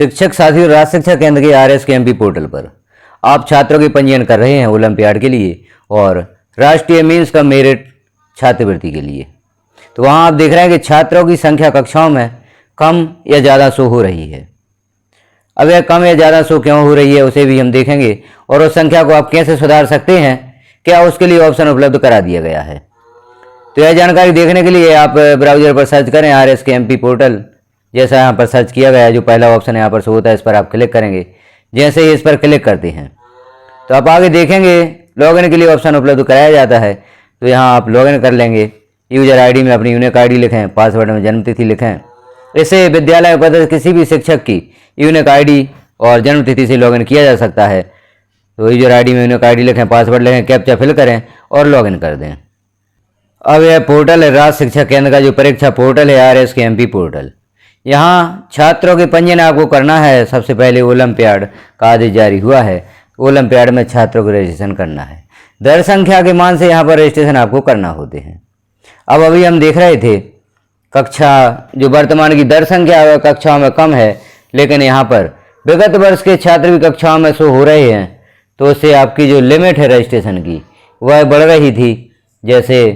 शिक्षक साथियों, राज्य शिक्षा केंद्र के RSKMP पोर्टल पर आप छात्रों के पंजीयन कर रहे हैं ओलंपियाड के लिए और राष्ट्रीय मीन्स का मेरिट छात्रवृत्ति के लिए। तो वहां आप देख रहे हैं कि छात्रों की संख्या कक्षाओं में कम या ज़्यादा शो हो रही है। अब यह कम या ज़्यादा शो क्यों हो रही है उसे भी हम देखेंगे और उस संख्या को आप कैसे सुधार सकते हैं, क्या उसके लिए ऑप्शन उपलब्ध करा दिया गया है। तो यह जानकारी देखने के लिए आप ब्राउजर पर सर्च करें RSKMP पोर्टल। जैसा यहाँ पर सर्च किया गया है, जो पहला ऑप्शन यहाँ पर शो होता है इस पर आप क्लिक करेंगे। जैसे ही इस पर क्लिक करते हैं तो आप आगे देखेंगे लॉगिन के लिए ऑप्शन उपलब्ध कराया जाता है। तो यहाँ आप लॉगिन कर लेंगे। यूजर आईडी में अपनी यूनिक आईडी लिखें, पासवर्ड में जन्मतिथि लिखें। इससे विद्यालय में पदस्थ किसी भी शिक्षक की यूनिक आईडी और जन्मतिथि से लॉगिन किया जा सकता है। तो यूजर आईडी में यूनिक आईडी लिखें, पासवर्ड लिखें, कैप्चा फिल करें और लॉगिन कर दें। अब यह पोर्टल है राज्य शिक्षा केंद्र का जो परीक्षा पोर्टल है RSKMP पोर्टल। यहाँ छात्रों के पंजीयन आपको करना है। सबसे पहले ओलंपियाड का आदेश जारी हुआ है। ओलंपियाड में छात्रों को रजिस्ट्रेशन करना है। दर संख्या के मान से यहाँ पर रजिस्ट्रेशन आपको करना होते हैं। अब अभी हम देख रहे थे कक्षा जो वर्तमान की दर संख्या कक्षाओं में कम है, लेकिन यहाँ पर विगत वर्ष के छात्र भी कक्षाओं में शो हो रहे हैं। तो उससे आपकी जो लिमिट है रजिस्ट्रेशन की वह बढ़ रही थी। जैसे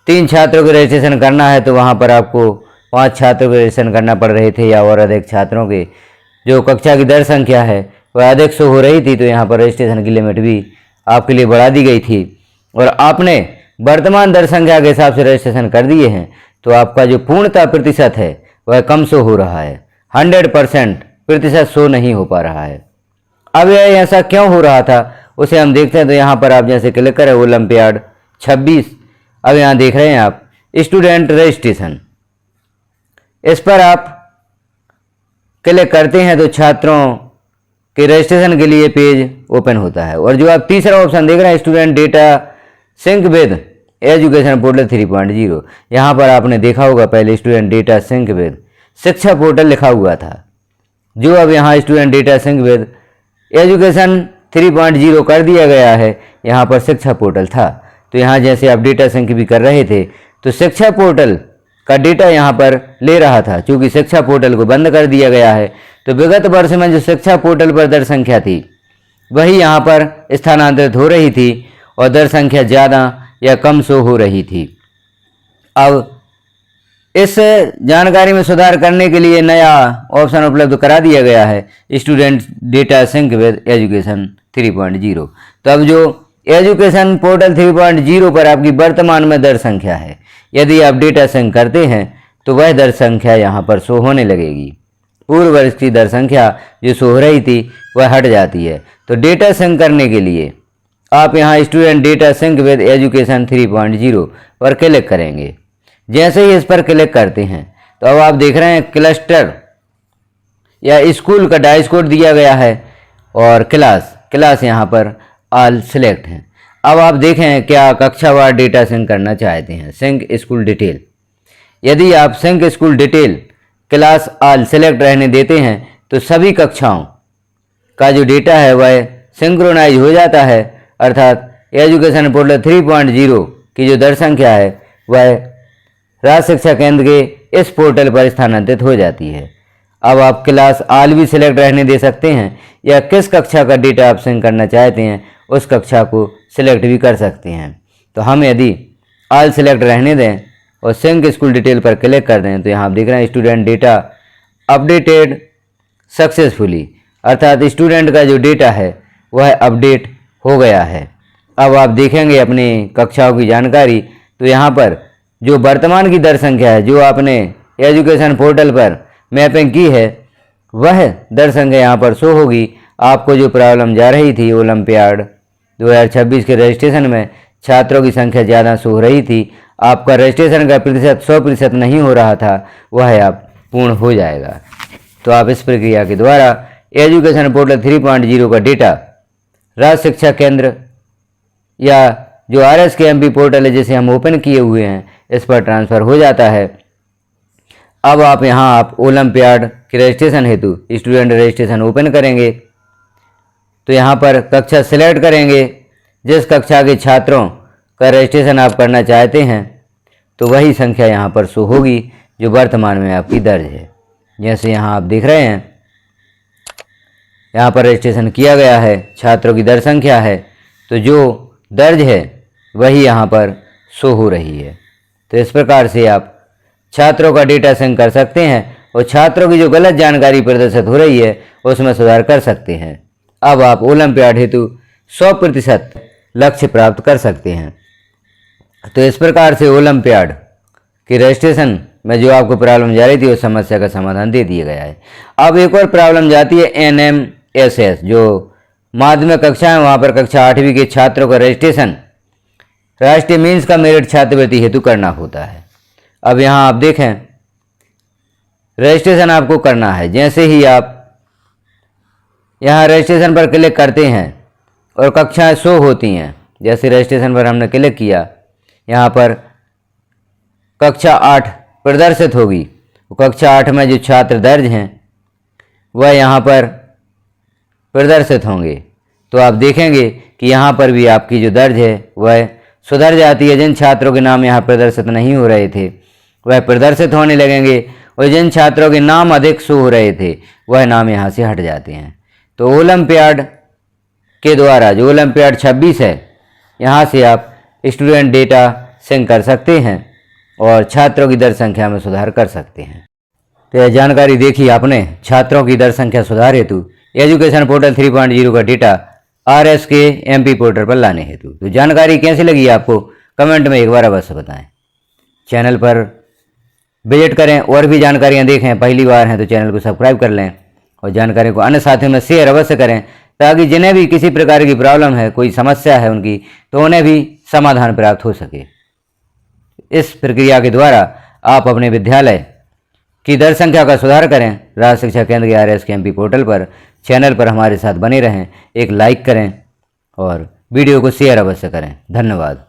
3 छात्रों को रजिस्ट्रेशन करना है तो वहाँ पर आपको 5 छात्रों को रजिस्ट्रेशन करना पड़ रहे थे, या और अधिक छात्रों के जो कक्षा की दर संख्या है वह अधिक शो हो रही थी। तो यहाँ पर रजिस्ट्रेशन की लिमिट भी आपके लिए बढ़ा दी गई थी और आपने वर्तमान दर संख्या के हिसाब से रजिस्ट्रेशन कर दिए हैं। तो आपका जो पूर्णता प्रतिशत है वह कम शो हो रहा है। 100% प्रतिशत शो नहीं हो पा रहा है। अब यह ऐसा क्यों हो रहा था उसे हम देखते हैं। तो यहाँ पर आप जैसे क्लिक करें ओलंपियाड 26। अब यहाँ देख रहे हैं आप स्टूडेंट रजिस्ट्रेशन, इस पर आप क्लिक करते हैं तो छात्रों के रजिस्ट्रेशन के लिए पेज ओपन होता है। और जो आप तीसरा ऑप्शन देख रहे हैं student data sync with education portal 3.0, यहाँ पर आपने देखा होगा पहले स्टूडेंट डेटा सिंक विद शिक्षा पोर्टल लिखा हुआ था, जो अब यहाँ student data sync with education 3.0 कर दिया गया है। यहाँ पर शिक्षा पोर्टल था। तो यहाँ जैसे आप डेटा सिंक भी कर रहे थे तो शिक्षा पोर्टल का डेटा यहाँ पर ले रहा था। चूँकि शिक्षा पोर्टल को बंद कर दिया गया है तो विगत वर्ष में जो शिक्षा पोर्टल पर दर संख्या थी वही यहाँ पर स्थानांतरित हो रही थी और दर संख्या ज़्यादा या कम शो हो रही थी। अब इस जानकारी में सुधार करने के लिए नया ऑप्शन उपलब्ध करा दिया गया है student data sync with education 3.0। तो अब जो एजुकेशन पोर्टल 3.0 पर आपकी वर्तमान में दर संख्या है, यदि आप डेटा सिंक करते हैं तो वह दर संख्या यहाँ पर शो होने लगेगी। पूर्व वर्ष की दर संख्या जो शो हो रही थी वह हट जाती है। तो डेटा सिंक करने के लिए आप यहाँ student data sync with education 3.0 पर क्लिक करेंगे। जैसे ही इस पर क्लिक करते हैं तो अब आप देख रहे हैं क्लस्टर या स्कूल का डाइस कोड दिया गया है और क्लास यहाँ पर ऑल सिलेक्ट है। अब आप देखें क्या कक्षावार डेटा सिंक करना चाहते हैं, सिंक स्कूल डिटेल। यदि आप sync school detail class all select रहने देते हैं तो सभी कक्षाओं का जो डेटा है वह सिंक्रोनाइज हो जाता है, अर्थात एजुकेशन पोर्टल 3.0 की जो दर संख्या है वह राज्य शिक्षा केंद्र के इस पोर्टल पर स्थानांतरित हो जाती है। अब आप क्लास ऑल भी सिलेक्ट रहने दे सकते हैं या किस कक्षा का डेटा आप सिंक करना चाहते हैं उस कक्षा को सिलेक्ट भी कर सकते हैं। तो हम यदि ऑल सिलेक्ट रहने दें और सिंक स्कूल डिटेल पर क्लिक कर दें तो यहाँ आप देख रहे हैं स्टूडेंट डेटा अपडेटेड सक्सेसफुली, अर्थात स्टूडेंट का जो डेटा है वह अपडेट हो गया है। अब आप देखेंगे अपनी कक्षाओं की जानकारी तो यहाँ पर जो वर्तमान की दर संख्या है जो आपने एजुकेशन पोर्टल पर मैपिंग की है वह दर संख्या यहाँ पर शो होगी। आपको जो प्रॉब्लम जा रही थी ओलंपियाड 2026 के रजिस्ट्रेशन में छात्रों की संख्या ज़्यादा शो हो रही थी, आपका रजिस्ट्रेशन का प्रतिशत 100% नहीं हो रहा था, वह आप पूर्ण हो जाएगा। तो आप इस प्रक्रिया के द्वारा एजुकेशन पोर्टल 3.0 का डेटा राज्य शिक्षा केंद्र या जो RSKMP पोर्टल है जिसे हम ओपन किए हुए हैं इस पर ट्रांसफ़र हो जाता है। अब आप यहाँ आप ओलंपियाड के रजिस्ट्रेशन हेतु स्टूडेंट रजिस्ट्रेशन ओपन करेंगे तो यहाँ पर कक्षा सिलेक्ट करेंगे। जिस कक्षा के छात्रों का रजिस्ट्रेशन आप करना चाहते हैं तो वही संख्या यहाँ पर शो होगी जो वर्तमान में आपकी दर्ज है। जैसे यहाँ आप देख रहे हैं यहाँ पर रजिस्ट्रेशन किया गया है, छात्रों की दर संख्या है, तो जो दर्ज है वही यहाँ पर शो हो रही है। तो इस प्रकार से आप छात्रों का डेटा संग कर सकते हैं और छात्रों की जो गलत जानकारी प्रदर्शित हो रही है उसमें सुधार कर सकते हैं। अब आप ओलंपियाड हेतु 100% लक्ष्य प्राप्त कर सकते हैं। तो इस प्रकार से ओलंपियाड के रजिस्ट्रेशन में जो आपको प्रॉब्लम जा रही थी उस समस्या का समाधान दे दिया गया है। अब एक और प्रॉब्लम जाती है NMSS, जो माध्यमिक कक्षा है, वहाँ पर कक्षा 8वीं के छात्रों का रजिस्ट्रेशन राष्ट्रीय मीन्स का मेरिट छात्रवृत्ति हेतु करना होता है। अब यहाँ आप देखें, रजिस्ट्रेशन आपको करना है। जैसे ही आप यहाँ रजिस्ट्रेशन पर क्लिक करते हैं और कक्षाएं शो होती हैं, जैसे रजिस्ट्रेशन पर हमने क्लिक किया, यहाँ पर कक्षा 8 प्रदर्शित होगी। कक्षा 8 में जो छात्र दर्ज हैं वह यहाँ पर प्रदर्शित होंगे। तो आप देखेंगे कि यहाँ पर भी आपकी जो दर्ज है वह सुधर जाती है। जिन छात्रों के नाम यहाँ प्रदर्शित नहीं हो रहे थे वह प्रदर्शित होने लगेंगे और जिन छात्रों के नाम अधिक शो हो रहे थे वह नाम यहाँ से हट जाते हैं। तो ओलंपियाड के द्वारा जो ओलंपियाड 26 है, यहाँ से आप स्टूडेंट डेटा सिंक कर सकते हैं और छात्रों की दर संख्या में सुधार कर सकते हैं। तो यह जानकारी देखी आपने छात्रों की दर संख्या सुधार हेतु एजुकेशन पोर्टल 3.0 का डेटा RSK MP पोर्टल पर लाने हेतु। तो जानकारी कैसी लगी आपको कमेंट में एक बार अवश्य बताएं। चैनल पर विजिट करें और भी जानकारियां देखें। पहली बार हैं तो चैनल को सब्सक्राइब कर लें और जानकारी को अन्य साथियों में शेयर अवश्य करें, ताकि जिन्हें भी किसी प्रकार की प्रॉब्लम है, कोई समस्या है उनकी, तो उन्हें भी समाधान प्राप्त हो सके। इस प्रक्रिया के द्वारा आप अपने विद्यालय की दर संख्या का सुधार करें। राज्य शिक्षा केंद्र के RSK MP पोर्टल पर चैनल पर हमारे साथ बने रहें। एक लाइक करें और वीडियो को शेयर अवश्य करें। धन्यवाद।